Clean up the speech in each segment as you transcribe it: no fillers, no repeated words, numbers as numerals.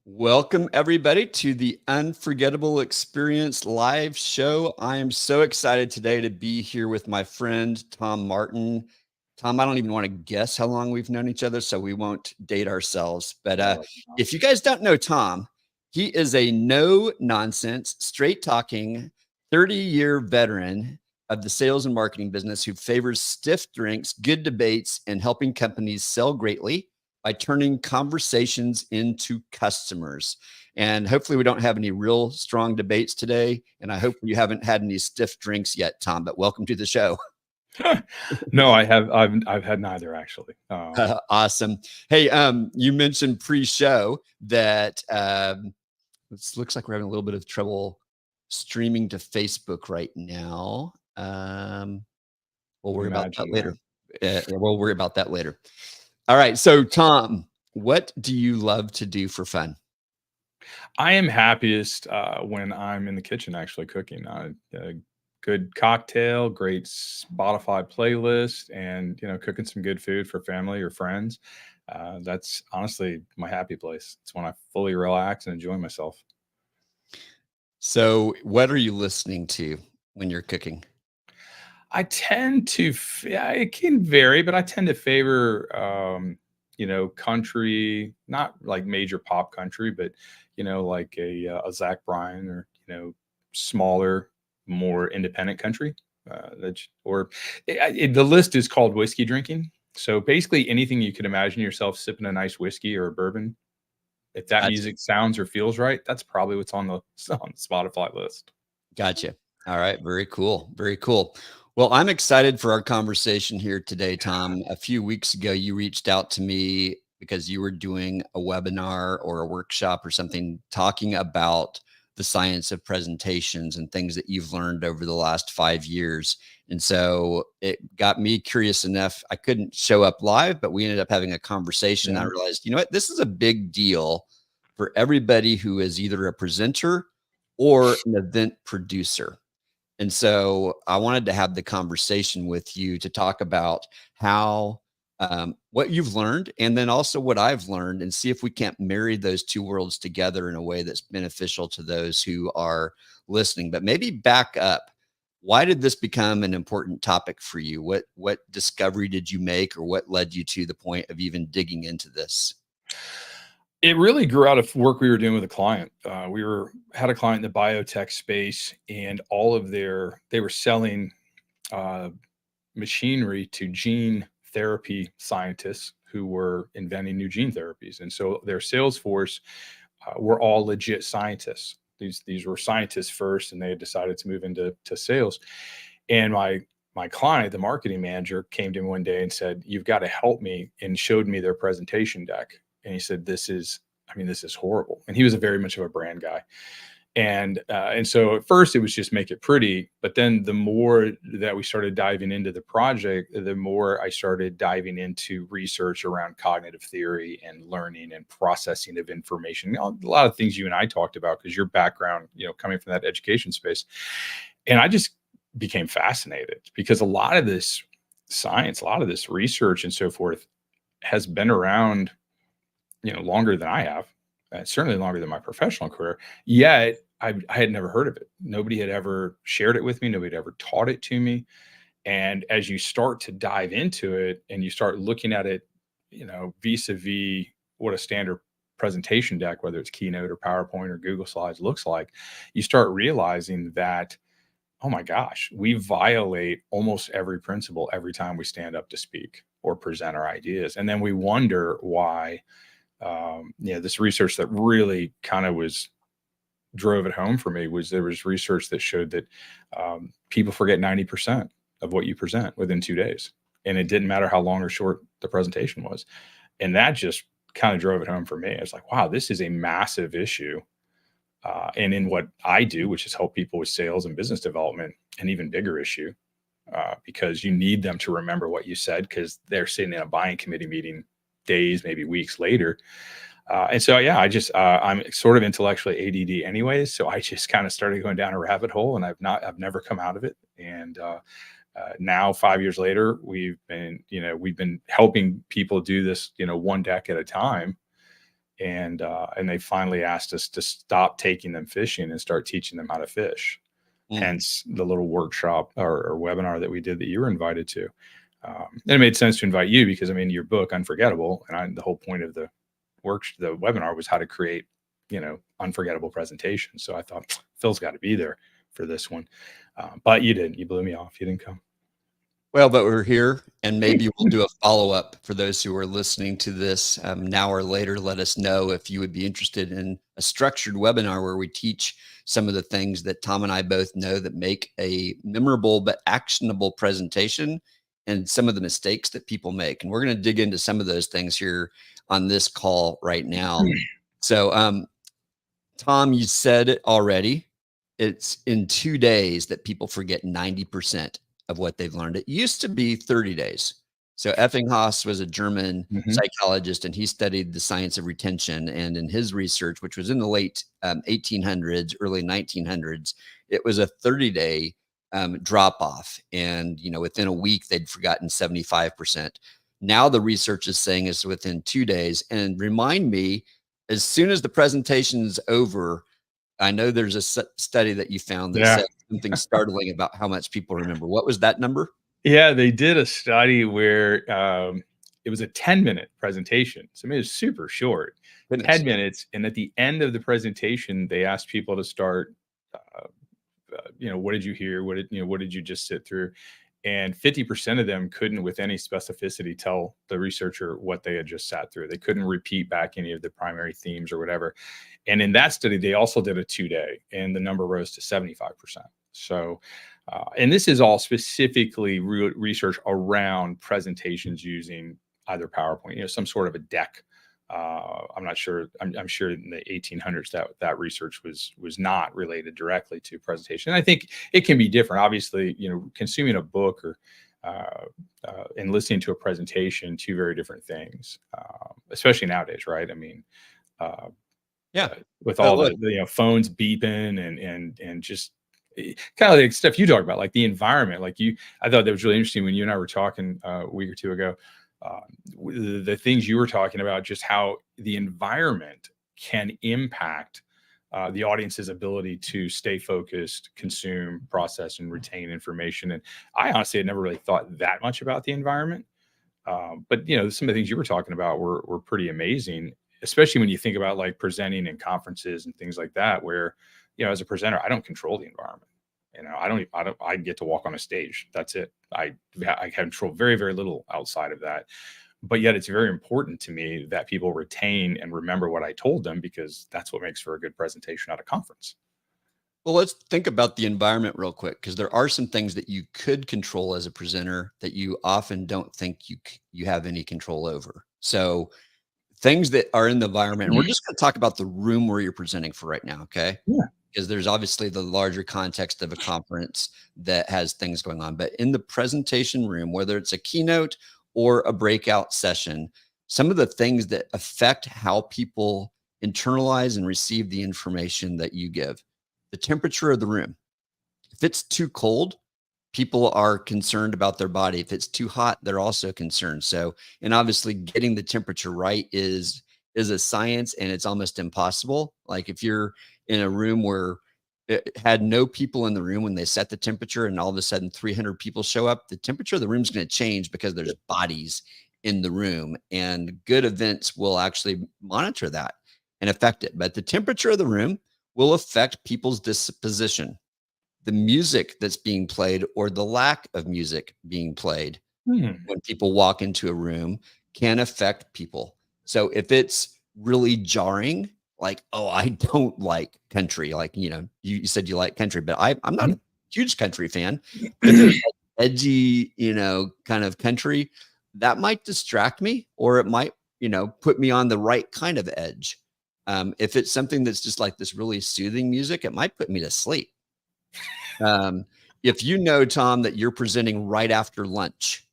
Welcome, everybody, to the Unforgettable Experience live show. I am so excited today to be here with my friend, Tom Martin. Tom, I don't even want to guess how long we've known each other, so we won't date ourselves. But if you guys don't know Tom, he is a no nonsense, straight talking, 30-year veteran of the sales and marketing business who favors stiff drinks, good debates, and helping companies sell greatly by turning conversations into customers. And hopefully we don't have any real strong debates today. And I hope you haven't had any stiff drinks yet, Tom, but welcome to the show. No, I have. I've had neither actually. Awesome. Hey, you mentioned pre-show that it looks like we're having a little bit of trouble streaming to Facebook right now. We'll worry about that later. We'll worry about that later. All right. So, Tom, what do you love to do for fun? I am happiest when I'm in the kitchen actually cooking. A good cocktail, great Spotify playlist, and cooking some good food for family or friends. That's honestly my happy place. It's when I fully relax and enjoy myself. So, what are you listening to when you're cooking? I tend to, it can vary, but I tend to favor, country, not like major pop country, but, like a Zach Bryan or, smaller, more independent country. The list is called whiskey drinking. So basically anything you could imagine yourself sipping a nice whiskey or a bourbon. If that music sounds or feels right, that's probably what's on the Spotify list. Gotcha. All right. Very cool. Very cool. Well, I'm excited for our conversation here today, Tom. A few weeks ago, you reached out to me because you were doing a webinar or a workshop or something talking about the science of presentations and things that you've learned over the last 5 years. And so it got me curious enough. I couldn't show up live, but we ended up having a conversation. Yeah. I realized, you know what, this is a big deal for everybody who is either a presenter or an event producer. And so I wanted to have the conversation with you to talk about how what you've learned and then also what I've learned and see if we can't marry those two worlds together in a way that's beneficial to those who are listening. But maybe back up. Why did this become an important topic for you? What discovery did you make, or what led you to the point of even digging into this? It really grew out of work we were doing with a client. Had a client in the biotech space, and they were selling machinery to gene therapy scientists who were inventing new gene therapies. And so their sales force were all legit scientists. These were scientists first, and they had decided to move into sales. And my client, the marketing manager, came to me one day and said, "You've got to help me," and showed me their presentation deck. And he said, this is horrible. And he was very much of a brand guy. And so at first it was just make it pretty, but then the more that we started diving into the project, the more I started diving into research around cognitive theory and learning and processing of information. A lot of things you and I talked about because your background, coming from that education space. And I just became fascinated because a lot of this science, a lot of this research and so forth has been around, longer than I have, certainly longer than my professional career. Yet I had never heard of it. Nobody had ever shared it with me. Nobody had ever taught it to me. And as you start to dive into it and you start looking at it, vis-a-vis what a standard presentation deck, whether it's Keynote or PowerPoint or Google Slides looks like, you start realizing that, oh my gosh, we violate almost every principle every time we stand up to speak or present our ideas. And then we wonder why this research that really kind of drove it home for me was there was research that showed that people forget 90% of what you present within 2 days. And it didn't matter how long or short the presentation was. And that just kind of drove it home for me. It's like, wow, this is a massive issue. And in what I do, which is help people with sales and business development, an even bigger issue, because you need them to remember what you said because they're sitting in a buying committee meeting days, maybe weeks later. And so, yeah, I'm sort of intellectually ADD anyways. So I just kind of started going down a rabbit hole and I've never come out of it. And now 5 years later, we've been helping people do this, one deck at a time. and they finally asked us to stop taking them fishing and start teaching them how to fish. Hence the little workshop or webinar that we did that you were invited to. And it made sense to invite you because, I mean, your book Unforgettable, and the whole point of the webinar was how to create, unforgettable presentations. So I thought Phil's got to be there for this one, but you didn't. You blew me off. You didn't come. Well, but we're here, and maybe we'll do a follow-up for those who are listening to this now or later. Let us know if you would be interested in a structured webinar where we teach some of the things that Tom and I both know that make a memorable but actionable presentation, and some of the mistakes that people make. And we're going to dig into some of those things here on this call right now. So, Tom, you said it already. It's in 2 days that people forget 90% of what they've learned. It used to be 30 days. So Ebbinghaus was a German psychologist, and he studied the science of retention. And in his research, which was in the late 1800s, early 1900s, it was a 30-day drop off. And, within a week, they'd forgotten 75%. Now the research is saying it's within 2 days. And remind me, as soon as the presentation is over, I know there's a study that you found that said something startling about how much people remember. What was that number? Yeah, they did a study where it was a 10-minute presentation. So I mean, it was super short, 10 minutes. And at the end of the presentation, they asked people to start, what did you hear? What did you just sit through? And 50% of them couldn't, with any specificity, tell the researcher what they had just sat through. They couldn't repeat back any of the primary themes or whatever. And in that study, they also did a 2-day, and the number rose to 75%. So, and this is all specifically research around presentations using either PowerPoint, some sort of a deck. I'm not sure. I'm sure in the 1800s that research was not related directly to presentation. And I think it can be different. Obviously, consuming a book or and listening to a presentation, two very different things. Especially nowadays, right? I mean, with all the phones beeping and just kind of like stuff you talk about, like the environment. I thought that was really interesting when you and I were talking a week or two ago. The things you were talking about, just how the environment can impact the audience's ability to stay focused, consume, process, and retain information. And I honestly had never really thought that much about the environment. But some of the things you were talking about were pretty amazing, especially when you think about like presenting in conferences and things like that, where, as a presenter, I don't control the environment. I get to walk on a stage. That's it. I control very, very little outside of that. But yet it's very important to me that people retain and remember what I told them, because that's what makes for a good presentation at a conference. Well, let's think about the environment real quick, because there are some things that you could control as a presenter that you often don't think you have any control over. So things that are in the environment, and we're just going to talk about the room where you're presenting for right now, okay? Yeah. Because there's obviously the larger context of a conference that has things going on. But in the presentation room, whether it's a keynote or a breakout session, some of the things that affect how people internalize and receive the information that you give, the temperature of the room. If it's too cold, people are concerned about their body. If it's too hot, they're also concerned. So, and obviously getting the temperature right is a science, and it's almost impossible. Like if you're in a room where it had no people in the room when they set the temperature, and all of a sudden 300 people show up, the temperature of the room is going to change because there's bodies in the room, and good events will actually monitor that and affect it. But the temperature of the room will affect people's disposition. The music that's being played, or the lack of music being played when people walk into a room, can affect people. So if it's really jarring, like, oh, I don't like country. Like, you said you like country, but I'm not a huge country fan. If it's like edgy, kind of country, that might distract me, or it might, put me on the right kind of edge. If it's something that's just like this really soothing music, it might put me to sleep. If Tom, that you're presenting right after lunch,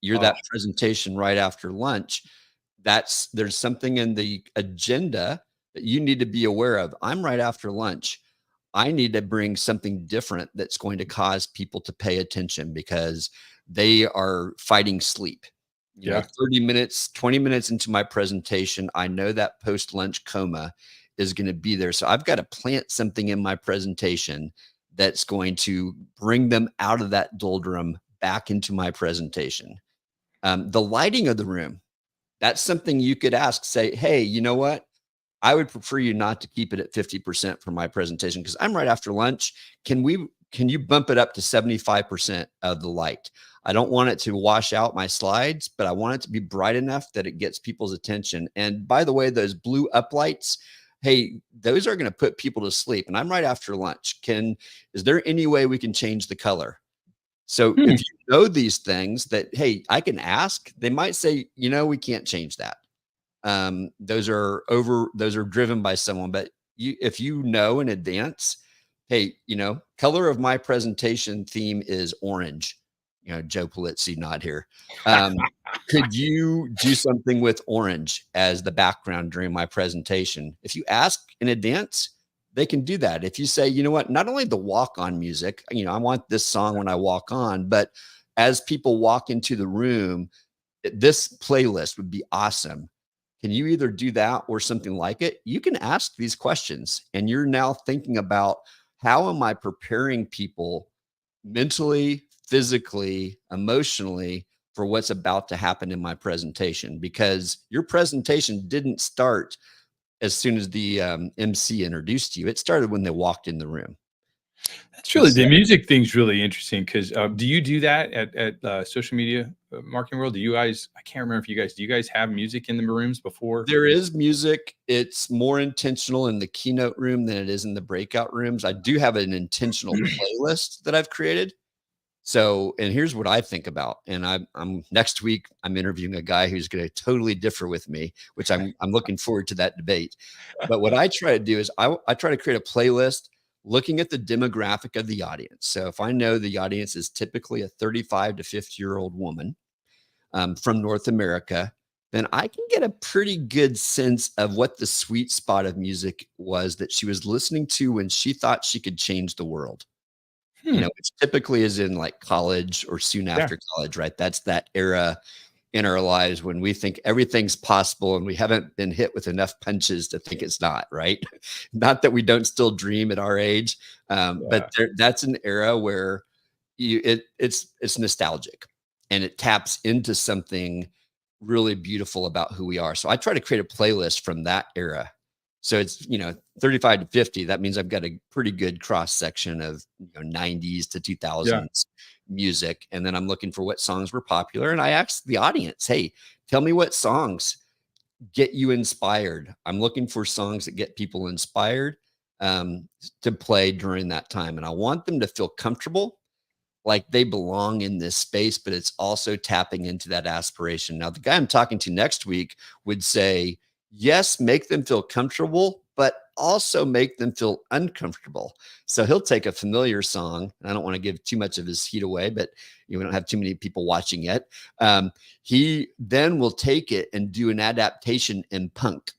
you're that presentation right after lunch, there's something in the agenda that you need to be aware of. I'm right after lunch. I need to bring something different that's going to cause people to pay attention, because they are fighting sleep. Yeah. 30 minutes, 20 minutes into my presentation, I know that post-lunch coma is gonna be there. So I've got to plant something in my presentation that's going to bring them out of that doldrum back into my presentation. The lighting of the room, that's something you could ask, say, "Hey, you know what? I would prefer you not to keep it at 50% for my presentation because I'm right after lunch. Can you bump it up to 75% of the light? I don't want it to wash out my slides, but I want it to be bright enough that it gets people's attention. And by the way, those blue up lights, hey, those are going to put people to sleep. And I'm right after lunch. Is there any way we can change the color?" So Hmm. if you know these things that, hey, I can ask, they might say, we can't change that. Those are driven by someone, but if you know in advance, hey, color of my presentation theme is orange. Joe Polizzi not here. Could you do something with orange as the background during my presentation? If you ask in advance, they can do that. If you say, you know what, not only the walk on music, I want this song when I walk on, but as people walk into the room, this playlist would be awesome. Can you either do that or something like it? You can ask these questions, and you're now thinking about, how am I preparing people mentally, physically, emotionally for what's about to happen in my presentation? Because your presentation didn't start as soon as the MC introduced you. It started when they walked in the room. That's And really, so the music thing's really interesting because do you do that at social media marketing world? Do you guys? I can't remember if you guys, do you guys have music in the rooms before? there is music. It's more intentional in the keynote room than it is in the breakout rooms. I do have an intentional playlist that I've created. So, and here's what I think about. And I'm next week, I'm interviewing a guy who's going to totally differ with me, which I'm looking forward to that debate. But what I try to do is I try to create a playlist looking at the demographic of the audience. So if I know the audience is typically a 35 to 50-year-old woman from North America, then I can get a pretty good sense of what the sweet spot of music was that she was listening to when she thought she could change the world. Hmm. Which typically is in like college or soon Yeah. after college, right? That's that era in our lives when we think everything's possible and we haven't been hit with enough punches to think it's not, right? Not that we don't still dream at our age, but Yeah. that's an era where it's nostalgic and it taps into something really beautiful about who we are. So I try to create a playlist from that era. So it's 35 to 50. That means I've got a pretty good cross section of 90s to Yeah. 2000s music, and then I'm looking for what songs were popular, and I asked the audience, hey, tell me what songs get you inspired. I'm looking for songs that get people inspired to play during that time, and I want them to feel comfortable, like they belong in this space, but it's also tapping into that aspiration. Now, the guy I'm talking to next week would say, yes, make them feel comfortable, but also make them feel uncomfortable. So he'll take a familiar song. And I don't want to give too much of his heat away, but we don't have too many people watching yet. He then will take it and do an adaptation in punk.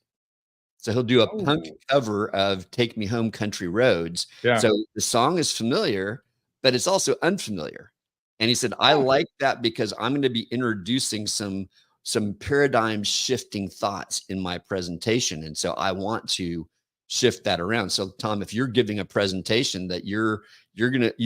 So he'll do a punk Oh, cover of Take Me Home Country Roads. yeah. So the song is familiar, but it's also unfamiliar. And he said, I Huh. like that because I'm going to be introducing some paradigm shifting thoughts in my presentation. And so I want to shift that around. So Tom, if you're giving a presentation that you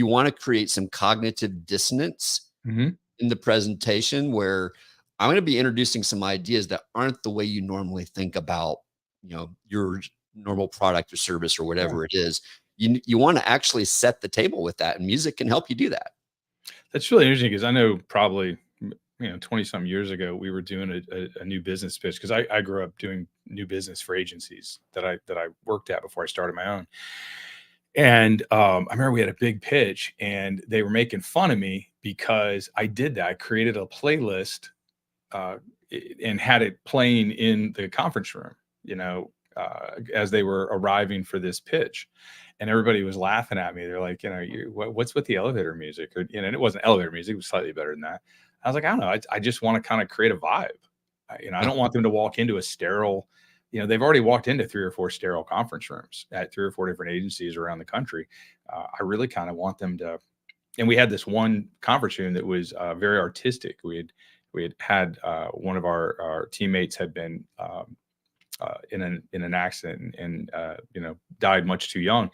want to create some cognitive dissonance Hmm. in the presentation where I'm going to be introducing some ideas that aren't the way you normally think about, your normal product or service or Yeah. whatever it is. You want to actually set the table with that, and music can help you do that. That's really interesting because I know probably 20 some years ago we were doing a new business pitch because I grew up doing new business for agencies that I worked at before I started my own. And I remember we had a big pitch and they were making fun of me because I did that. I created a playlist uh, and had it playing in the conference room, as they were arriving for this pitch. And everybody was laughing at me. They're like, what's with the elevator music? And it wasn't elevator music; it was slightly better than that. I was like, I don't know. I just want to kind of create a vibe. I don't want them to walk into a sterile. They've already walked into 3 or 4 sterile conference rooms at 3 or 4 different agencies around the country. I really kind of want them to. And we had this one conference room that was very artistic. We had One of our teammates had been in an accident and died much too young,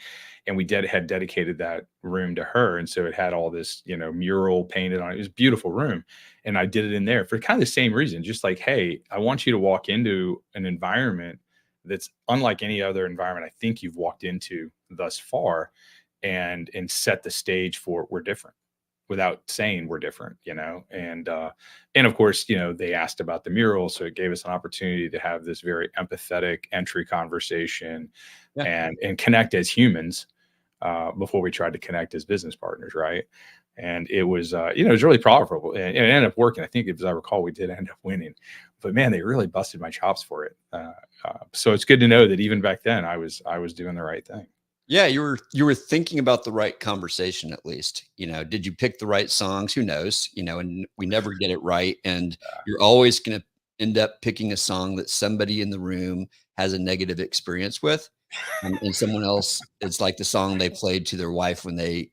and we had dedicated that room to her, and so it had all this mural painted on it. It was a beautiful room, and I did it in there for kind of the same reason, just like, hey, I want you to walk into an environment that's unlike any other environment I think you've walked into thus far, and set the stage for we're different without saying we're different, and of course, they asked about the mural, so it gave us an opportunity to have this very empathetic entry conversation Yeah. and connect as humans before we tried to connect as business partners, right? And it was, it was really powerful, and it ended up working. I think, as I recall, we did end up winning, but man, they really busted my chops for it. So it's good to know that even back then, I was doing the right thing. Yeah, you were thinking about the right conversation at least. Did you pick the right songs? Who knows? And we never get it right. And you're always going to end up picking a song that somebody in the room has a negative experience with. And someone else, it's like the song they played to their wife when they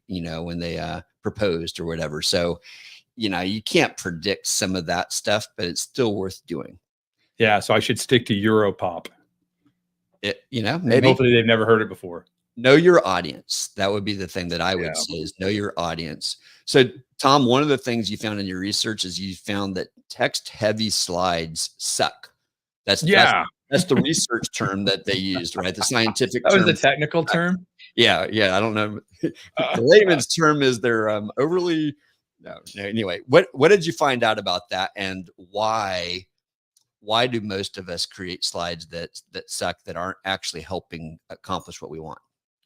proposed or whatever. So, you can't predict some of that stuff, but it's still worth doing. Yeah, so I should stick to Europop. Maybe. Hopefully they've never heard it before. Know your audience. That would be the thing that I would say, is know your audience. So, Tom, one of the things you found in your research is you found that text-heavy slides suck. That's the research term that they used, right? The scientific That term. was the technical term? Yeah. I don't know. The layman's term is they're overly. No. Anyway, what did you find out about that, and why do most of us create slides that suck, that aren't actually helping accomplish what we want?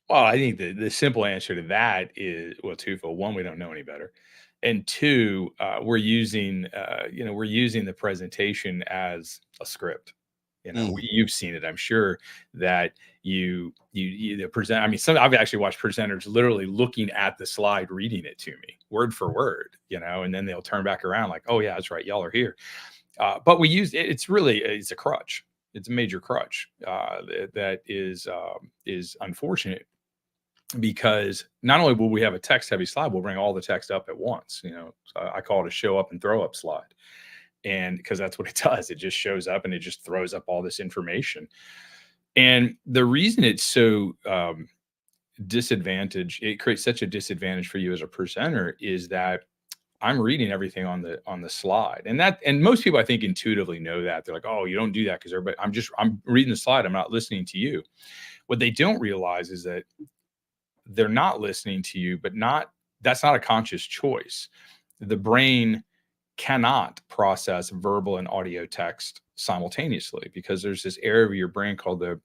Well, I think the simple answer to that is, well, twofold. One, we don't know any better, and two, we're using the presentation as a script. You've seen it, I'm sure, that you present. I mean, I've actually watched presenters literally looking at the slide, reading it to me word for word, and then they'll turn back around like, oh yeah, that's right, y'all are here. But we use it. It's a crutch. It's a major crutch that is unfortunate, because not only will we have a text heavy slide, we'll bring all the text up at once. So I call it a show up and throw up slide. And because that's what it does, it just shows up and it just throws up all this information. And the reason it's so it creates such a disadvantage for you as a presenter, is that I'm reading everything on the slide, and most people, I think, intuitively know that. They're like, oh, you don't do that because everybody. I'm reading the slide. I'm not listening to you. What they don't realize is that they're not listening to you, but that's not a conscious choice. The brain cannot process verbal and audio text simultaneously, because there's this area of your brain called the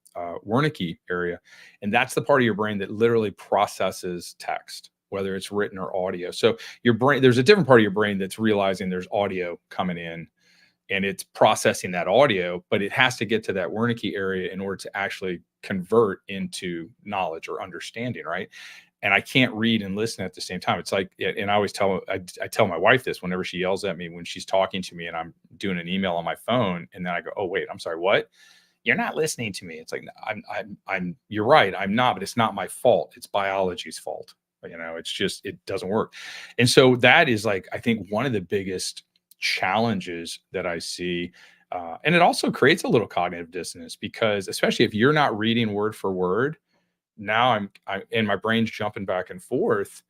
Wernicke area, and that's the part of your brain that literally processes text, whether it's written or audio. So there's a different part of your brain that's realizing there's audio coming in, and it's processing that audio, but it has to get to that Wernicke area in order to actually convert into knowledge or understanding, right? And I can't read and listen at the same time. It's like, and I always I tell my wife this whenever she yells at me when she's talking to me and I'm doing an email on my phone, and then I go, oh wait, I'm sorry, what? You're not listening to me. It's like, you're right, I'm not, but it's not my fault. It's biology's fault. It's just, it doesn't work. And so that is, like, I think, one of the biggest challenges that I see. And it also creates a little cognitive dissonance, because especially if you're not reading word for word, now I'm and my brain's jumping back and forth.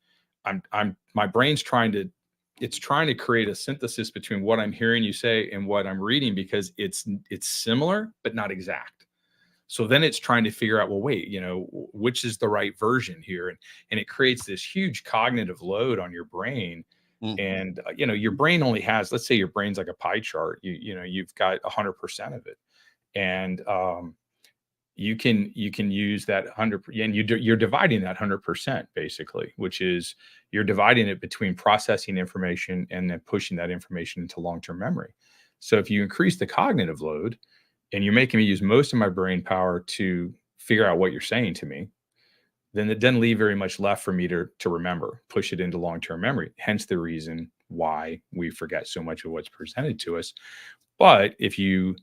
My brain's trying to create a synthesis between what I'm hearing you say and what I'm reading, because it's similar but not exact. So then it's trying to figure out, well, wait, which is the right version here, and it creates this huge cognitive load on your brain. And your brain only has, let's say your brain's like a pie chart. You've got 100% of it, and you can use that 100, and you're dividing that 100% basically, which is you're dividing it between processing information and then pushing that information into long-term memory. So if you increase the cognitive load and you're making me use most of my brain power to figure out what you're saying to me, then it doesn't leave very much left for me to remember, push it into long-term memory. Hence the reason why we forget so much of what's presented to us. But if you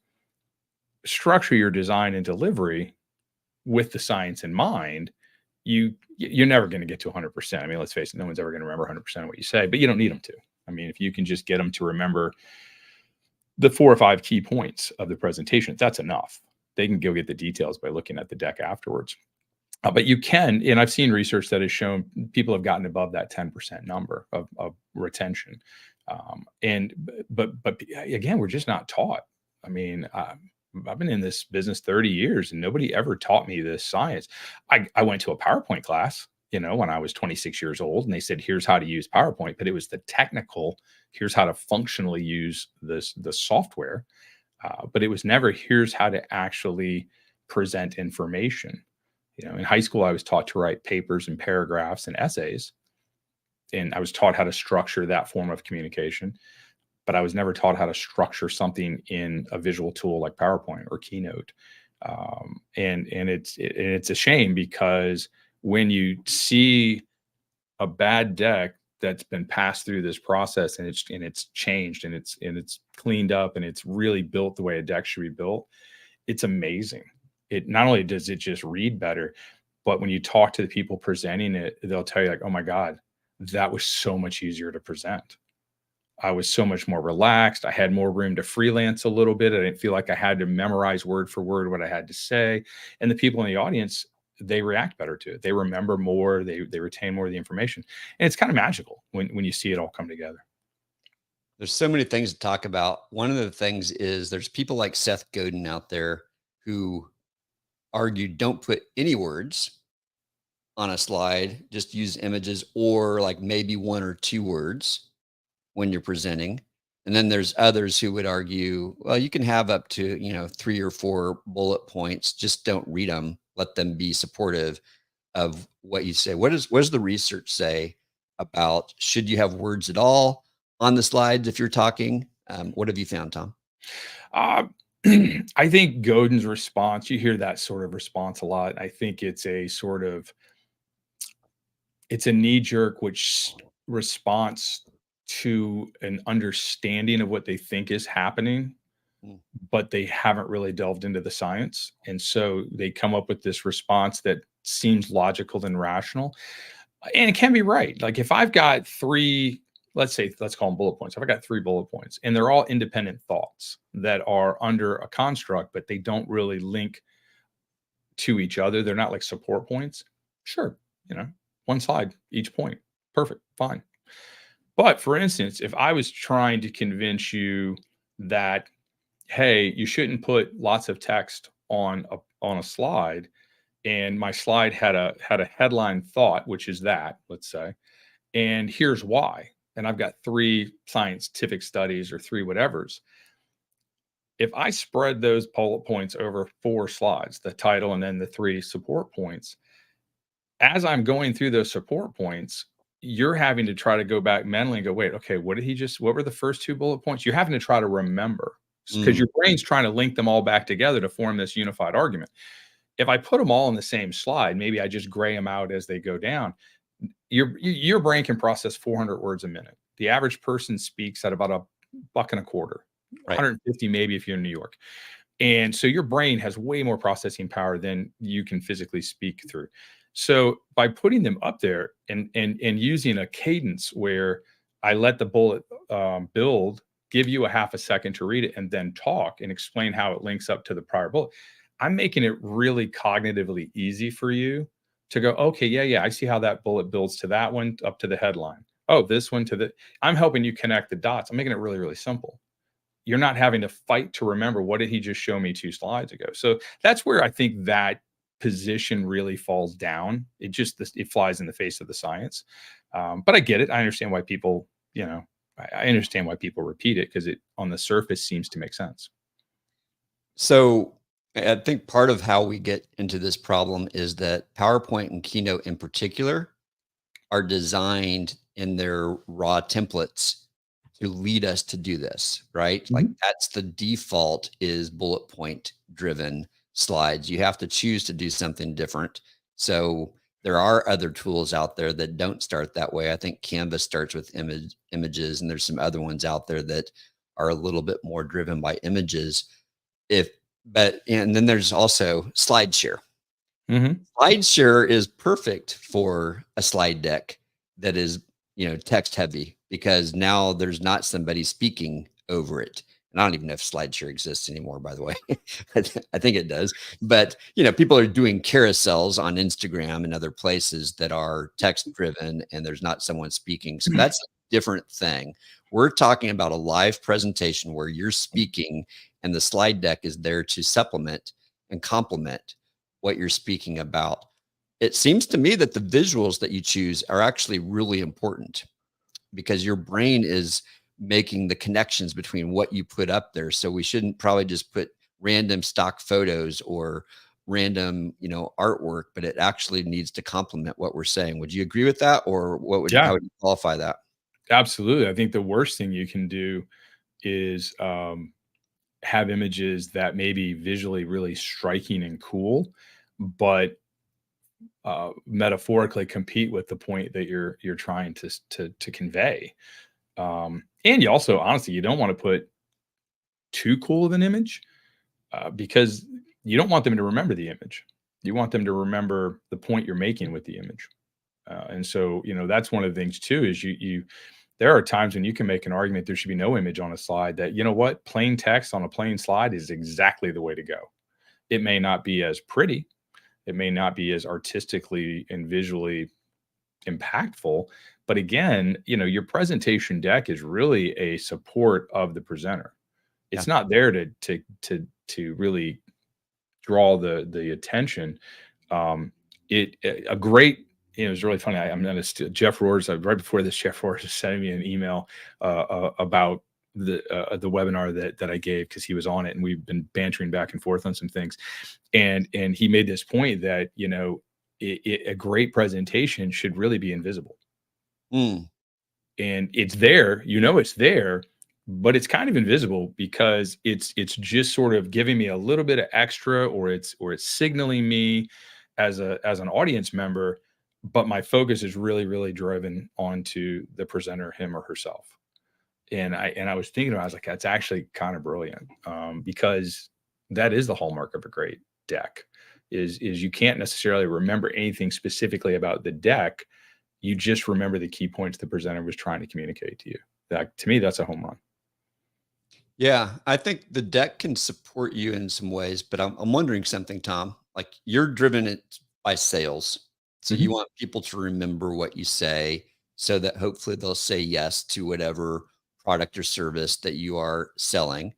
structure your design and delivery with the science in mind, you're never going to get to 100%. I mean, let's face it, no one's ever going to remember 100% of what you say, but you don't need them to. I mean, if you can just get them to remember the 4 or 5 key points of the presentation. That's enough. They can go get the details by looking at the deck afterwards. But you can, and I've seen research that has shown people have gotten above that 10% number of retention. And but again, we're just not taught. I mean, I've been in this business 30 years and nobody ever taught me this science. I went to a PowerPoint class, when I was 26 years old, and they said, here's how to use PowerPoint, but it was the technical, here's how to functionally use the software. But it was never, here's how to actually present information. In high school, I was taught to write papers and paragraphs and essays, and I was taught how to structure that form of communication, but I was never taught how to structure something in a visual tool like PowerPoint or Keynote. And it's a shame, because when you see a bad deck that's been passed through this process, and it's changed, and it's cleaned up, and it's really built the way a deck should be built, it's amazing. It not only does it just read better, but when you talk to the people presenting it, they'll tell you like, oh my God, that was so much easier to present. I was so much more relaxed. I had more room to freelance a little bit. I didn't feel like I had to memorize word for word what I had to say. And the people in the audience, they react better to it. They remember more, they retain more of the information. And it's kind of magical when you see it all come together. There's so many things to talk about. One of the things is there's people like Seth Godin out there who argue don't put any words on a slide, just use images, or like maybe one or two words when you're presenting. And then there's others who would argue, well, you can have up to, 3 or 4 bullet points, just don't read them, let them be supportive of what you say. What does the research say about, should you have words at all on the slides if you're talking? What have you found, Tom? Uh, I think Godin's response, you hear that sort of response a lot. I think it's a knee jerk, which response to an understanding of what they think is happening, Mm. but they haven't really delved into the science. And so they come up with this response that seems logical and rational. And it can be right. Like if I've got three, let's call them bullet points. If I got 3 bullet points and they're all independent thoughts that are under a construct, but they don't really link to each other, they're not like support points. Sure. One slide, each point. Perfect. Fine. But for instance, if I was trying to convince you that, hey, you shouldn't put lots of text on a slide, and my slide had a headline thought, which is that, let's say, and here's why, and I've got 3 scientific studies or 3 whatevers. If I spread those bullet points over 4 slides, the title and then the 3 support points, as I'm going through those support points, you're having to try to go back mentally and go, wait, okay, what were the first 2 bullet points? You're having to try to remember, because Mm. your brain's trying to link them all back together to form this unified argument. If I put them all in the same slide, maybe I just gray them out as they go down. Your brain can process 400 words a minute. The average person speaks at about $1.25, Right. 150 maybe if you're in New York. And so your brain has way more processing power than you can physically speak through. So by putting them up there and using a cadence where I let the bullet build, give you a half a second to read it, and then talk and explain how it links up to the prior bullet, I'm making it really cognitively easy for you to go, okay, yeah, I see how that bullet builds to that one up to the headline. Oh, this one to the, I'm helping you connect the dots. I'm making it really, really simple. You're not having to fight to remember, what did he just show me 2 slides ago? So that's where I think that position really falls down. It flies in the face of the science. But I get it. I understand why people, I understand why people repeat it, because it on the surface seems to make sense. So I think part of how we get into this problem is that PowerPoint and Keynote in particular are designed in their raw templates to lead us to do this, right? Like Mhm. that's the default, is bullet point driven slides. You have to choose to do something different. So there are other tools out there that don't start that way. I think Canvas starts with images, and there's some other ones out there that are a little bit more driven by images. And then there's also SlideShare. Mhm. SlideShare is perfect for a slide deck that is, text heavy, because now there's not somebody speaking over it. And I don't even know if SlideShare exists anymore, by the way. I think it does. But people are doing carousels on Instagram and other places that are text driven, and there's not someone speaking. So that's a different thing. We're talking about a live presentation where you're speaking, and the slide deck is there to supplement and complement what you're speaking about. It seems to me that the visuals that you choose are actually really important because your brain is making the connections between what you put up there. So we shouldn't probably just put random stock photos or random, artwork, but it actually needs to complement what we're saying. Would you agree with that? Or how Yeah, would you qualify that? absolutely. I think the worst thing you can do is have images that may be visually really striking and cool, but metaphorically compete with the point that you're trying to convey. And you also, honestly, you don't want to put too cool of an image because you don't want them to remember the image. You want them to remember the point you're making with the image. And so, that's one of the things too, is you there are times when you can make an argument there should be no image on a slide, that, what, plain text on a plain slide is exactly the way to go. It may not be as pretty. It may not be as artistically and visually impactful, but again, your presentation deck is really a support of the presenter. Yeah. It's not there to really draw the attention. A great, it was really funny. I'm gonna Jeff Roars, right before this, Jeff Roars is sending me an email about the webinar that I gave, because he was on it and we've been bantering back and forth on some things, and he made this point that a great presentation should really be invisible. Mm, And it's there, it's there, but it's kind of invisible because it's just sort of giving me a little bit of extra, or it's signaling me as an audience member, but my focus is really, really driven onto the presenter, him or herself. And I was thinking about it, I was like, that's actually kind of brilliant, because that is the hallmark of a great deck, is you can't necessarily remember anything specifically about the deck. You just remember the key points the presenter was trying to communicate to you. That, to me, that's a home run. yeah, I think the deck can support you in some ways, but I'm wondering something, Tom. Like you're driven it by sales. So you Mhm. want people to remember what you say so that hopefully they'll say yes to whatever product or service that you are selling.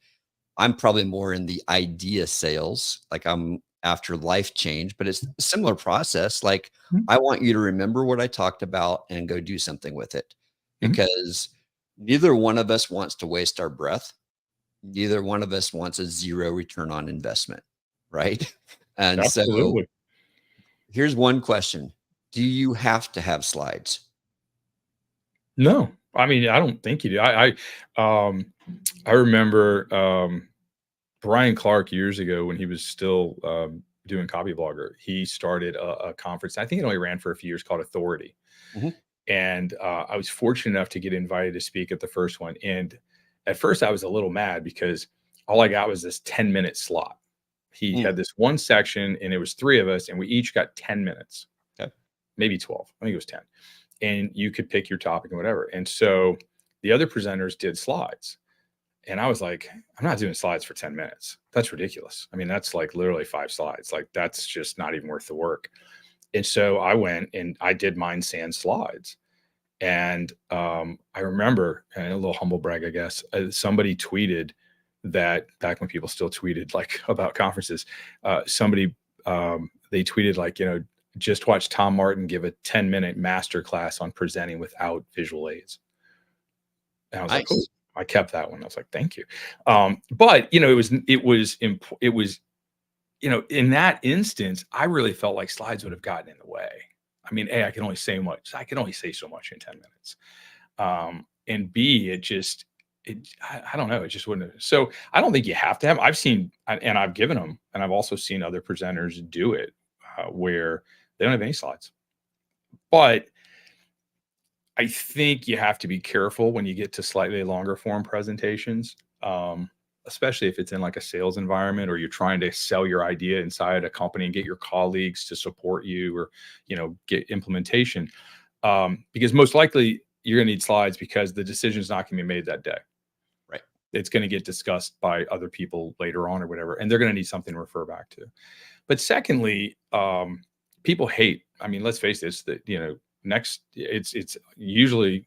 I'm probably more in the idea sales, like I'm after life change, but it's a similar process. Like Mhm. I want you to remember what I talked about and go do something with it Mhm. because neither one of us wants to waste our breath. Neither one of us wants a zero return on investment, right? And so Absolutely. here's one question. Do you have to have slides? No, I mean, I don't think you do. I remember Brian Clark years ago, when he was still doing Copy Blogger. He started a conference. I think it only ran for a few years, called Authority. Mhm. And I was fortunate enough to get invited to speak at the first one. And at first, I was a little mad because all I got was this 10-minute slot. He Mm, had this one section, and it was three of us, and we each got 10 minutes, okay. maybe 12. I think it was 10. And you could pick your topic and whatever. And so the other presenters did slides. And I was like, I'm not doing slides for 10 minutes. That's ridiculous. I mean, that's like literally 5 slides. Like, that's just not even worth the work. And so I went and I did mine sans slides. And I remember, and a little humble brag, I guess, somebody tweeted that, back when people still tweeted like about conferences, somebody, they tweeted like, just watch Tom Martin give a 10-minute master class on presenting without visual aids. And I was like, oh, Nice. I kept that one. I was like, thank you. But it was in that instance, I really felt like slides would have gotten in the way. I mean, A, I can only say much. I can only say so much in 10 minutes. And B, I don't know. It just wouldn't have. So I don't think you have to have. I've seen, and I've given them, and I've also seen other presenters do it where they don't have any slides. But I think you have to be careful when you get to slightly longer form presentations, especially if it's in like a sales environment, or you're trying to sell your idea inside a company and get your colleagues to support you, or get implementation. Because most likely you're going to need slides because the decision is not going to be made that day. Right. It's going to get discussed by other people later on or whatever, and they're going to need something to refer back to. But secondly, people hate. I mean, let's face this. That next, it's usually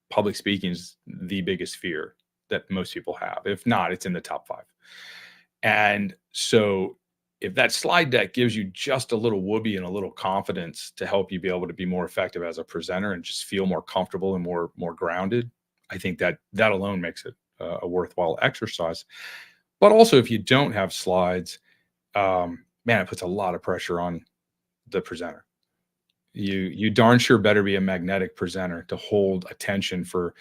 public speaking is the biggest fear that most people have. If not, it's in the top 5. And so, if that slide deck gives you just a little whoopee and a little confidence to help you be able to be more effective as a presenter and just feel more comfortable and more grounded, I think that alone makes it a worthwhile exercise. But also, if you don't have slides, man, it puts a lot of pressure on the presenter. You darn sure better be a magnetic presenter to hold attention for,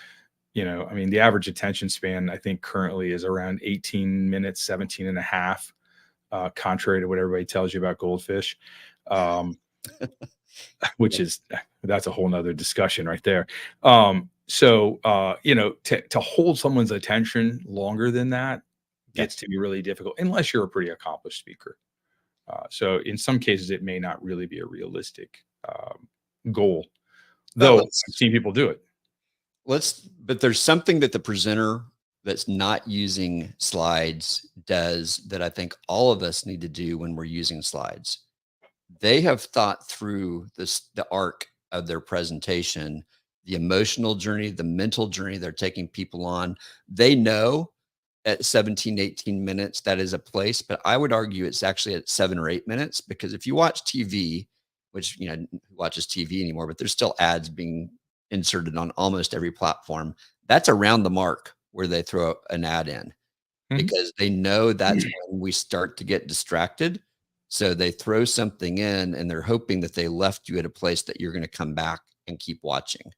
I mean, the average attention span, I think currently is around 18 minutes, 17 and a half, contrary to what everybody tells you about goldfish, which is, that's a whole nother discussion right there. So, to hold someone's attention longer than that gets to be really difficult unless you're a pretty accomplished speaker. So in some cases, it may not really be a realistic goal, though I've seen people do it. But there's something that the presenter that's not using slides does that I think all of us need to do when we're using slides. They have thought through the arc of their presentation, the emotional journey, the mental journey they're taking people on. They know at 17, 18 minutes, that is a place, but I would argue it's actually at 7 or 8 minutes, because if you watch TV, which, who watches TV anymore, but there's still ads being inserted on almost every platform. That's around the mark where they throw an ad in, because they know that's when we start to get distracted. So they throw something in and they're hoping that they left you at a place that you're going to come back and keep watching.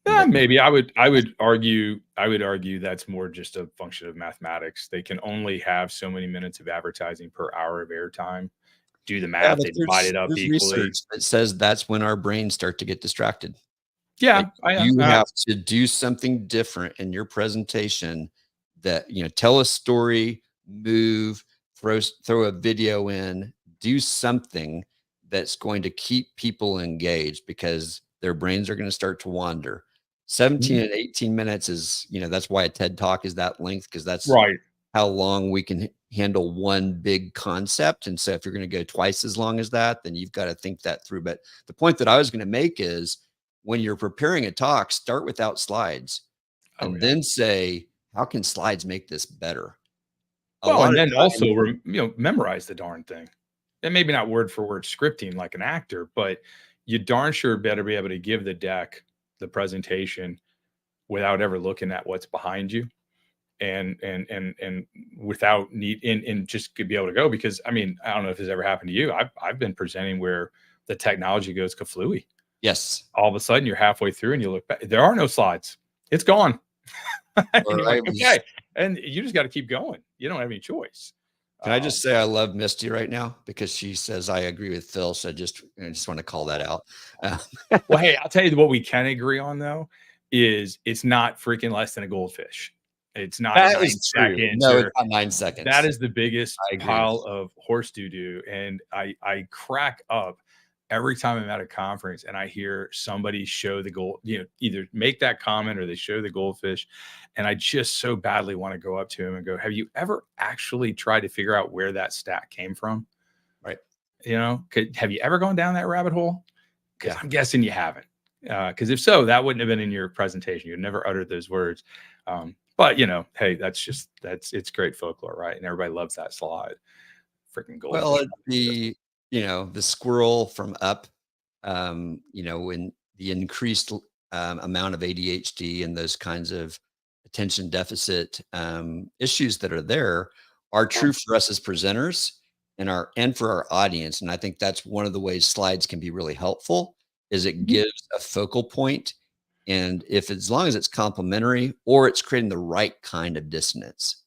Yeah, maybe I would argue that's more just a function of mathematics. They can only have so many minutes of advertising per hour of airtime. Do the math, they divide it up equally. Research that says that's when our brains start to get distracted. Yeah, you have to do something different in your presentation that, tell a story, move, throw a video in, do something that's going to keep people engaged, because their brains are going to start to wander. 17 and 18 minutes is, that's why a TED Talk is that length, because that's right how long we can handle one big concept. And so if you're going to go twice as long as that, then you've got to think that through. But the point that I was going to make is, when you're preparing a talk, start without slides and then say, how can slides make this better? And then also, memorize the darn thing. And maybe not word for word scripting like an actor, but you darn sure better be able to give the deck, the presentation, without ever looking at what's behind you, and without need and just could be able to go. Because I mean, I don't know if this ever happened to you. I've been presenting where the technology goes kaflooey. Yes. All of a sudden you're halfway through and you look back, there are no slides. It's gone. And you're like, okay. And you just got to keep going. You don't have any choice. Can I just say I love Misty right now because she says I agree with Phil. So I just want to call that out. Well, hey, I'll tell you what we can agree on though is it's not freaking less than a goldfish. It's not 9 seconds. No, it's not 9 seconds. That is the biggest pile of horse doo-doo. And I crack up every time I'm at a conference and I hear somebody show the gold, either make that comment or they show the goldfish. And I just so badly want to go up to him and go, have you ever actually tried to figure out where that stat came from? Right. Have you ever gone down that rabbit hole? Because I'm guessing you haven't. Because if so, that wouldn't have been in your presentation. You'd never uttered those words. But hey, it's great folklore, right? And everybody loves that slide. Freaking goldfish. Well, the squirrel from Up, when the increased amount of ADHD and those kinds of attention deficit issues that are there are true for us as presenters and for our audience. And I think that's one of the ways slides can be really helpful, is it gives a focal point. And as long as it's complementary or it's creating the right kind of dissonance,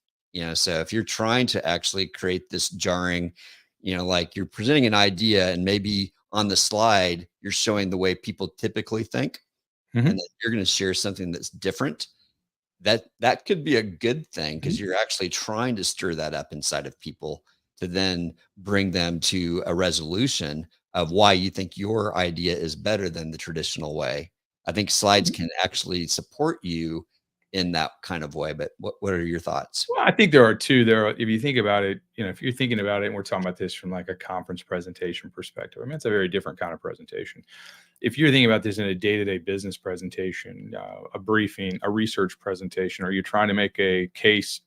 so if you're trying to actually create this jarring, like you're presenting an idea and maybe on the slide, you're showing the way people typically think, and then you're going to share something that's different. That could be a good thing, because you're actually trying to stir that up inside of people to then bring them to a resolution of why you think your idea is better than the traditional way. I think slides can actually support you in that kind of way. But what are your thoughts? Well, I think there are two. If you think about it, if you're thinking about it, and we're talking about this from like a conference presentation perspective, I mean, it's a very different kind of presentation. If you're thinking about this in a day-to-day business presentation, a briefing, a research presentation, or you're trying to make a case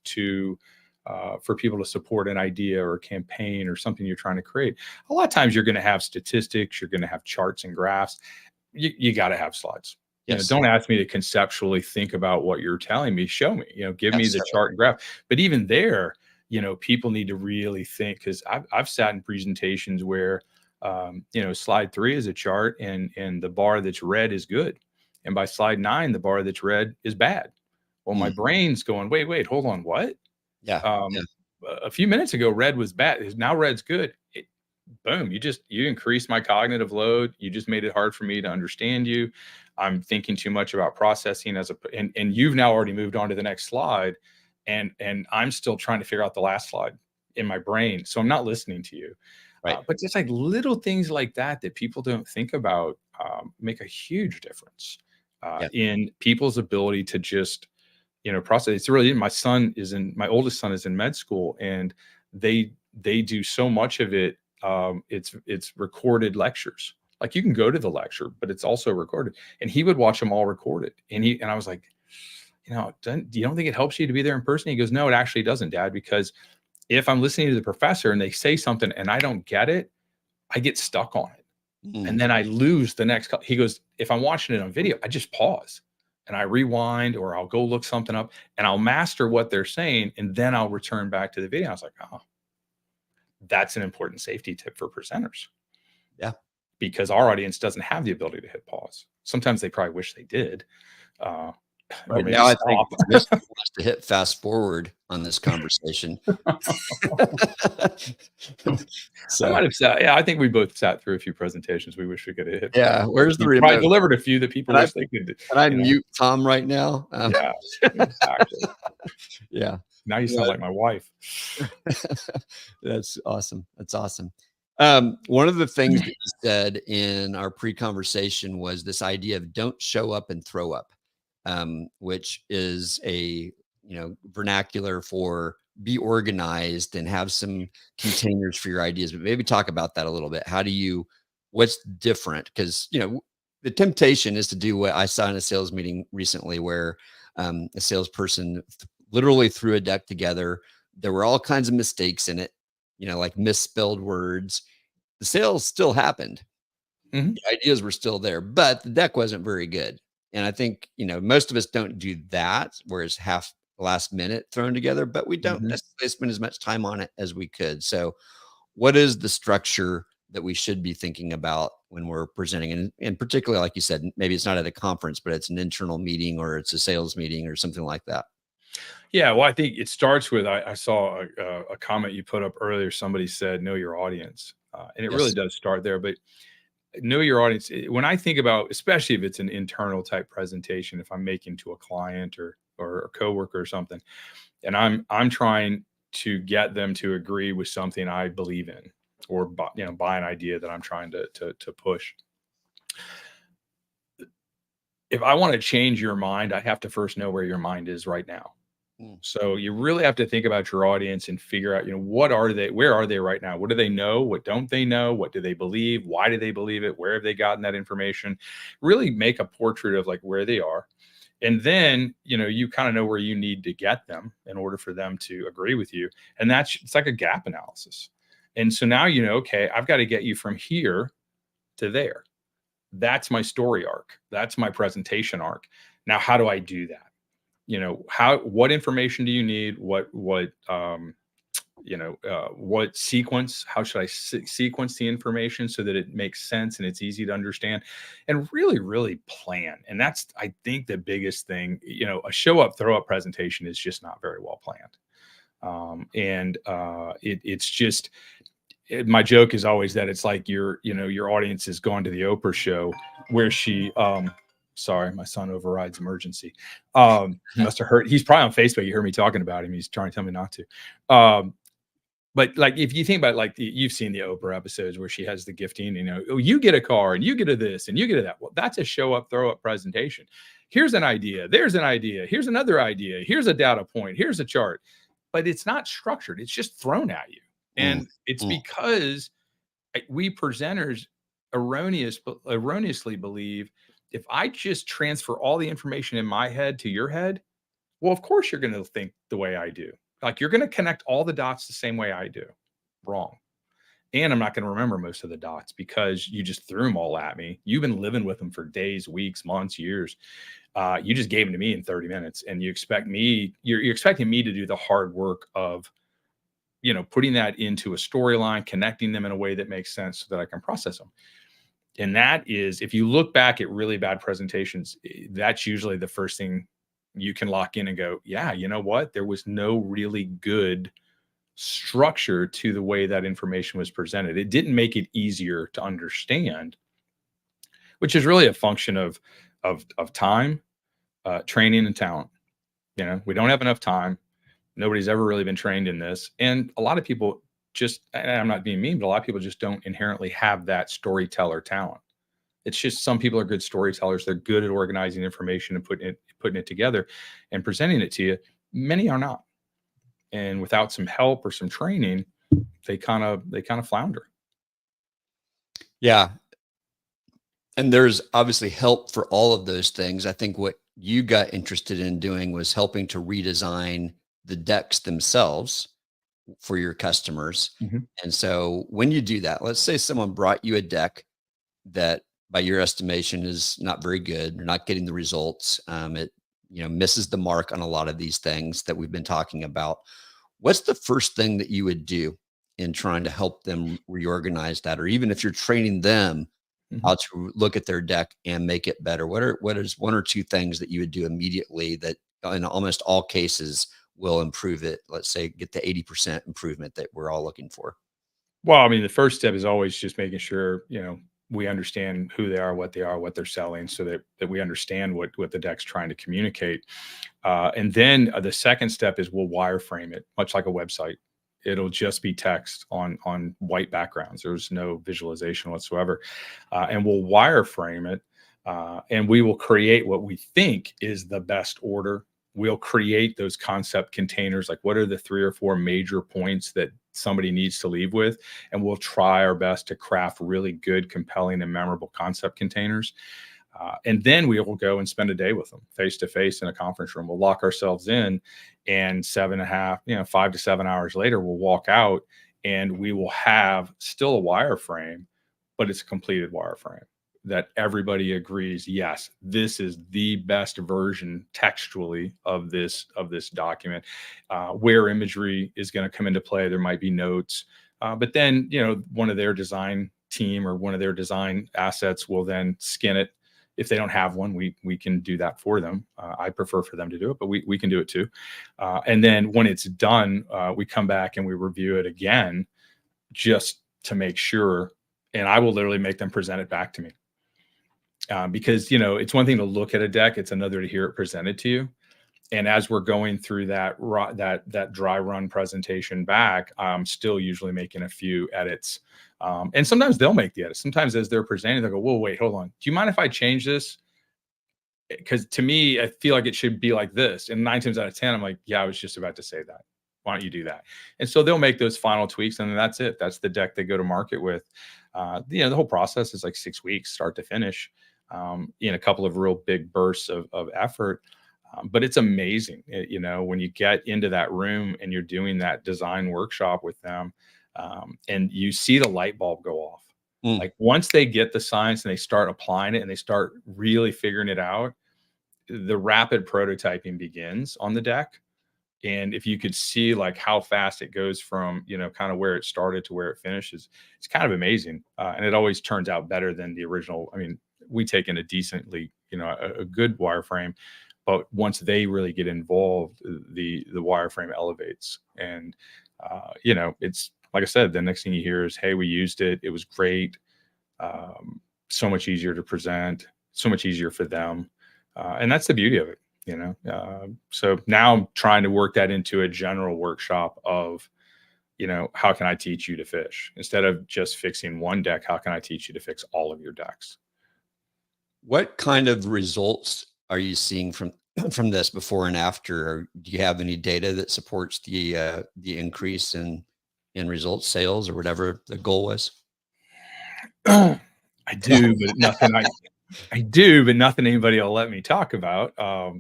for people to support an idea or a campaign or something you're trying to create, a lot of times you're going to have statistics, you're going to have charts and graphs. You got to have slides. Yes. Don't ask me to conceptually think about what you're telling me. Show me, give me the Absolutely. chart and graph. But even there, people need to really think, because I've sat in presentations where, slide 3 is a chart and the bar that's red is good. And by slide 9, the bar that's red is bad. Well, my brain's going, wait, hold on. What? Yeah. A few minutes ago, red was bad. Now red's good. Boom, you increased my cognitive load. You just made it hard for me to understand you. I'm thinking too much about processing and you've now already moved on to the next slide. And I'm still trying to figure out the last slide in my brain. So I'm not listening to you. Right. But just like little things like that people don't think about make a huge difference in people's ability to just, process. It's really, my oldest son is in med school, and they do so much of it. It's recorded lectures. Like, you can go to the lecture, but it's also recorded, and he would watch them all recorded. And I was like, you don't think it helps you to be there in person? He goes, no, it actually doesn't, Dad, because if I'm listening to the professor and they say something and I don't get it, I get stuck on it. And then I lose the next. He goes, if I'm watching it on video, I just pause and I rewind, or I'll go look something up and I'll master what they're saying. And then I'll return back to the video. I was like, oh, that's an important safety tip for presenters. Yeah. Because our audience doesn't have the ability to hit pause. Sometimes they probably wish they did. Right now, I think Miss wants to hit fast forward on this conversation. So I might have sat. Yeah, I think we both sat through a few presentations we wish we could have hit. Yeah, where's the remote? remote? Delivered a few that people wish they could. Can I mute Tom right now? Yeah, exactly. Yeah. Now you sound like my wife. That's awesome. That's awesome. One of the things that you said in our pre-conversation was this idea of don't show up and throw up. Which is a vernacular for be organized and have some containers for your ideas. But maybe talk about that a little bit. What's different? Because the temptation is to do what I saw in a sales meeting recently, where a salesperson literally threw a deck together. There were all kinds of mistakes in it, like misspelled words. The sales still happened. The ideas were still there, but the deck wasn't very good. And I think, most of us don't do that, where it's half last minute thrown together, but we don't necessarily spend as much time on it as we could. So what is the structure that we should be thinking about when we're presenting? And particularly, like you said, maybe it's not at a conference, but it's an internal meeting or it's a sales meeting or something like that. Yeah, well, I think it starts with, I saw a comment you put up earlier. Somebody said, know your audience. And it really does start there. But know your audience. When I think about, especially if it's an internal type presentation, if I'm making to a client or a coworker or something, and I'm trying to get them to agree with something I believe in, or buy an idea that I'm trying to push. If I want to change your mind, I have to first know where your mind is right now. So you really have to think about your audience and figure out, what are they, where are they right now? What do they know? What don't they know? What do they believe? Why do they believe it? Where have they gotten that information? Really make a portrait of like where they are. And then, you kind of know where you need to get them in order for them to agree with you. And it's like a gap analysis. And so now, okay, I've got to get you from here to there. That's my story arc. That's my presentation arc. Now, how do I do that? What information do you need? What sequence, how should I sequence the information so that it makes sense and it's easy to understand, and really, really plan. And that's, I think, the biggest thing. A show up, throw up presentation is just not very well planned. It's just, my joke is always that it's like your audience is going to the Oprah show where she, sorry, my son overrides emergency. Must have heard. He's probably on Facebook. You heard me talking about him. He's trying to tell me not to. But like, if you think about like you've seen the Oprah episodes where she has the gifting, oh, you get a car and you get a this and you get a that. Well, that's a show up, throw up presentation. Here's an idea. There's an idea. Here's another idea. Here's a data point. Here's a chart. But it's not structured. It's just thrown at you. Mm, And it's mm. because we presenters erroneously believe if I just transfer all the information in my head to your head, well, of course you're going to think the way I do. Like, you're going to connect all the dots the same way I do. Wrong. And I'm not going to remember most of the dots because you just threw them all at me. You've been living with them for days, weeks, months, years. You just gave them to me in 30 minutes, and you're expecting me to do the hard work of, putting that into a storyline, connecting them in a way that makes sense so that I can process them. And that is, if you look back at really bad presentations, that's usually the first thing you can lock in and go, yeah, you know what? There was no really good structure to the way that information was presented. It didn't make it easier to understand, which is really a function of time, training, and talent. We don't have enough time. Nobody's ever really been trained in this, and a lot of people just, and I'm not being mean, but a lot of people just don't inherently have that storyteller talent. It's just, some people are good storytellers. They're good at organizing information and putting it together and presenting it to you. Many are not. And without some help or some training, they kind of flounder. Yeah. And there's obviously help for all of those things. I think what you got interested in doing was helping to redesign the decks themselves for your customers. Mhm. And so when you do that, let's say someone brought you a deck that by your estimation is not very good, you're not getting the results. It, misses the mark on a lot of these things that we've been talking about. What's the first thing that you would do in trying to help them reorganize that? Or even if you're training them Mhm. how to look at their deck and make it better, what is one or two things that you would do immediately that in almost all cases will improve it? Let's say get the 80% improvement that we're all looking for. Well, I mean, the first step is always just making sure, we understand who they are, what they're selling, so that we understand what the deck's trying to communicate. And then the second step is we'll wireframe it, much like a website. It'll just be text on white backgrounds. There's no visualization whatsoever. And we'll wireframe it, and we will create what we think is the best order. We'll create those concept containers, like what are the 3 or 4 major points that somebody needs to leave with, and we'll try our best to craft really good, compelling, and memorable concept containers. And then we will go and spend a day with them face to face in a conference room. We'll lock ourselves in, and 5 to 7 hours later, we'll walk out and we will have still a wireframe, but it's a completed wireframe that everybody agrees, yes, this is the best version textually of this document. Where imagery is going to come into play, there might be notes, but then one of their design team or one of their design assets will then skin it. If they don't have one, we can do that for them. I prefer for them to do it, but we can do it too. And then when it's done, we come back and we review it again just to make sure. And I will literally make them present it back to me. Because it's one thing to look at a deck, it's another to hear it presented to you. And as we're going through that dry run presentation back, I'm still usually making a few edits. And sometimes they'll make the edits. Sometimes as they're presenting, they'll go, "Whoa, wait, hold on. Do you mind if I change this? Because to me, I feel like it should be like this." And 9 times out of 10, I'm like, "Yeah, I was just about to say that. Why don't you do that?" And so they'll make those final tweaks, and then that's it. That's the deck they go to market with. The whole process is like 6 weeks, start to finish, in a couple of real big bursts of effort. But it's amazing, when you get into that room and you're doing that design workshop with them, and you see the light bulb go off. Mm. Like, once they get the science and they start applying it and they start really figuring it out, the rapid prototyping begins on the deck. And if you could see like how fast it goes from, kind of where it started to where it finishes, it's kind of amazing. And it always turns out better than the original. I mean, we take in a decently, a good wireframe, but once they really get involved, the wireframe elevates. And it's like I said, the next thing you hear is, "Hey, we used it. It was great. So much easier to present, so much easier for them." And that's the beauty of it. So now I'm trying to work that into a general workshop of how can I teach you to fish? Instead of just fixing one deck, how can I teach you to fix all of your decks? What kind of results are you seeing from from this before and after? Or do you have any data that supports the increase in results, sales, or whatever the goal was? I do, but I do, but nothing anybody will let me talk about,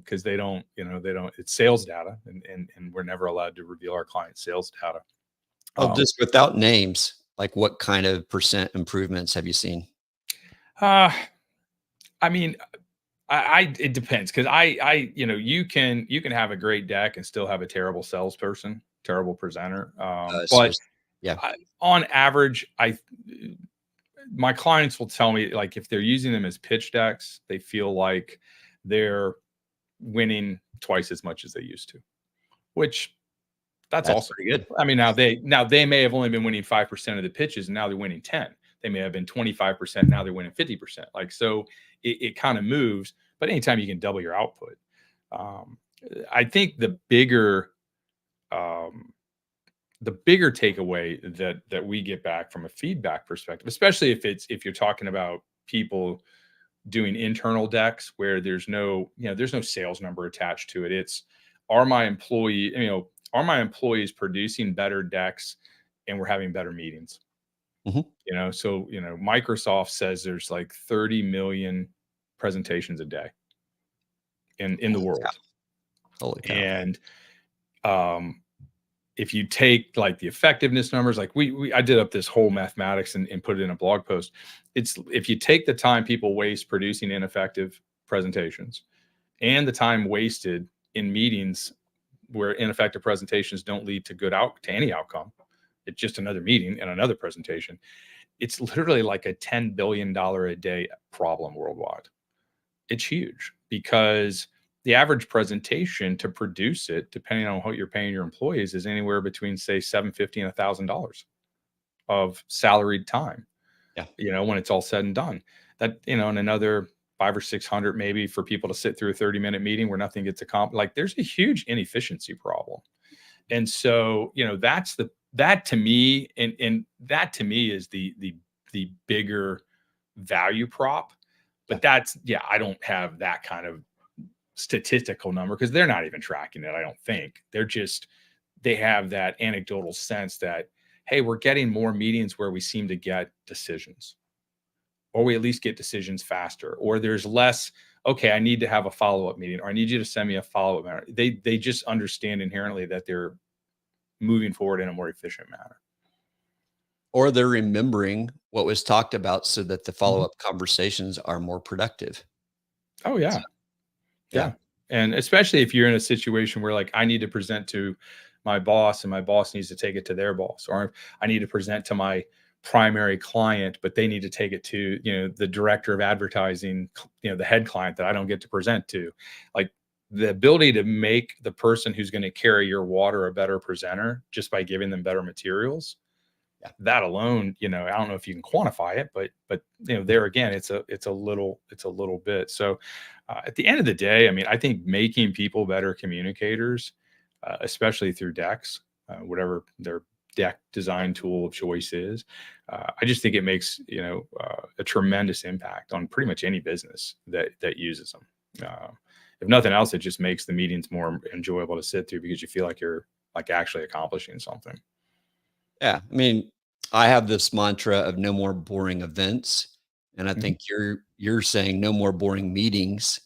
because they don't, it's sales data, and we're never allowed to reveal our client sales data. Well, Um, just without names, like what kind of percent improvements have you seen? uh, I mean, it depends, because you can have a great deck and still have a terrible salesperson, terrible presenter. So, But yeah. on average, my clients will tell me, like, if they're using them as pitch decks, they feel like they're winning twice as much as they used to, which that's That's awesome. pretty good. I mean, now they may have only been winning 5% of the pitches, and now they're winning 10. They may have been 25%, now they're winning 50%. Like, so it kind of moves, but anytime you can double your output. Um, I think um, the bigger takeaway that we get back from a feedback perspective, especially if you're talking about people doing internal decks where there's no sales number attached to it. It's, are my employees producing better decks, and we're having better meetings. Mhm. So Microsoft says there's like 30 million presentations a day in the Holy cow. world. Holy cow. And um if you take like the effectiveness numbers, like I did up this whole mathematics and put it in a blog post. It's, if you take the time people waste producing ineffective presentations and the time wasted in meetings where ineffective presentations don't lead to any outcome, it's just another meeting and another presentation. It's literally like a $10 billion a day problem worldwide. It's huge, because the average presentation to produce it, depending on what you're paying your employees, is anywhere between, say, $750 and $1,000 of salaried time. Yeah. When it's all said and done, and another 500 or 600 maybe for people to sit through a 30-minute meeting where nothing gets accomplished. Like, there's a huge inefficiency problem. And so, that to me, and that to me is the bigger value prop. Yeah. But I don't have that kind of statistical number, because they're not even tracking it. I don't think they have that anecdotal sense that, hey, we're getting more meetings where we seem to get decisions, or we at least get decisions faster, or there's less, okay, I need to have a follow-up meeting, or I need you to send me a follow-up matter. They just understand inherently that they're moving forward in a more efficient manner. Or they're remembering what was talked about so that the Mhm. follow-up conversations are more productive. Oh So, yeah. yeah. Yeah. And especially if you're in a situation where, like, I need to present to my boss and my boss needs to take it to their boss, or I need to present to my primary client, but they need to take it to, the director of advertising, the head client that I don't get to present to. Like, the ability to make the person who's going to carry your water a better presenter just by giving them better materials, Yeah. that alone, I don't know if you can quantify it, but there again, it's a little bit. So at the end of the day, I mean, I think making people better communicators, especially through decks, whatever their deck design tool of choice is, I just think it makes a tremendous impact on pretty much any business that uses them. If nothing else, it just makes the meetings more enjoyable to sit through, because you feel like you're, like, actually accomplishing something. Yeah. I mean, I have this mantra of no more boring events. And I Mhm. think you're saying no more boring meetings.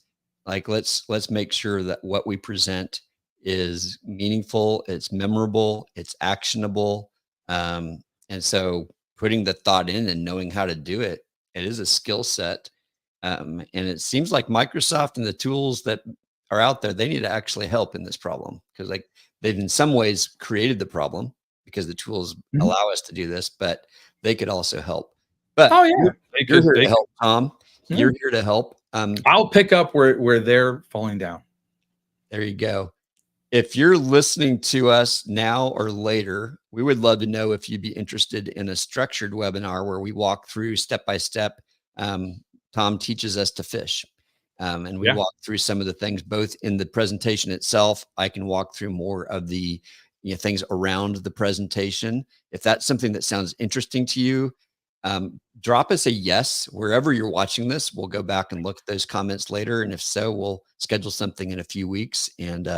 Like let's make sure that what we present is meaningful, it's memorable, it's actionable. And so putting the thought in and knowing how to do it, it is a skill set. And it seems like Microsoft and the tools that are out there, they need to actually help in this problem because like they've in some ways created the problem because the tools Mhm. allow us to do this, but they could also help. But Oh yeah, you're here to help, Tom. yeah. You're here to help. I'll pick up where they're falling down. There you go. If you're listening to us now or later, we would love to know if you'd be interested in a structured webinar where we walk through step by step. Tom teaches us to fish. And we Yeah. walk through some of the things both in the presentation itself. I can walk through more of the things around the presentation. If that's something that sounds interesting to you, drop us a yes wherever you're watching this. We'll go back and look at those comments later. And if so, we'll schedule something in a few weeks and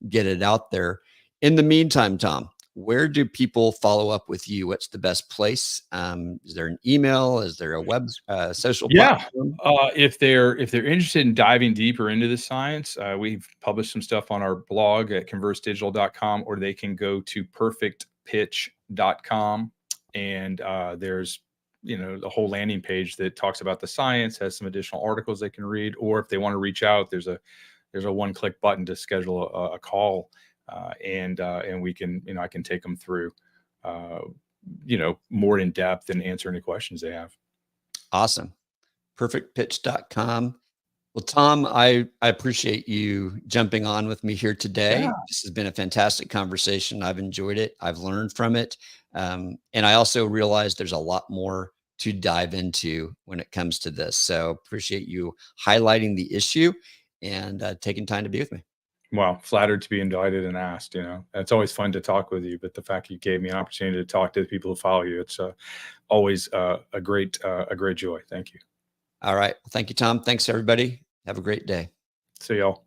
get it out there. In the meantime, Tom, where do people follow up with you? What's the best place? Is there an email? Is there a web social platform? If they're interested in diving deeper into the science, we've published some stuff on our blog at conversedigital.com, or they can go to perfectpitch.com, and there's the whole landing page that talks about the science, has some additional articles they can read, or if they want to reach out, there's a one-click button to schedule a call, and we can I can take them through more in depth and answer any questions they have. Awesome. Perfectpitch.com. Well, Tom, I appreciate you jumping on with me here today. Yeah. This has been a fantastic conversation. I've enjoyed it. I've learned from it. And I also realized there's a lot more to dive into when it comes to this. So appreciate you highlighting the issue and taking time to be with me. Well, flattered to be invited and asked. It's always fun to talk with you, but the fact you gave me an opportunity to talk to the people who follow you, it's always a great joy. Thank you. All right. Well, thank you, Tom. Thanks, everybody. Have a great day. See y'all.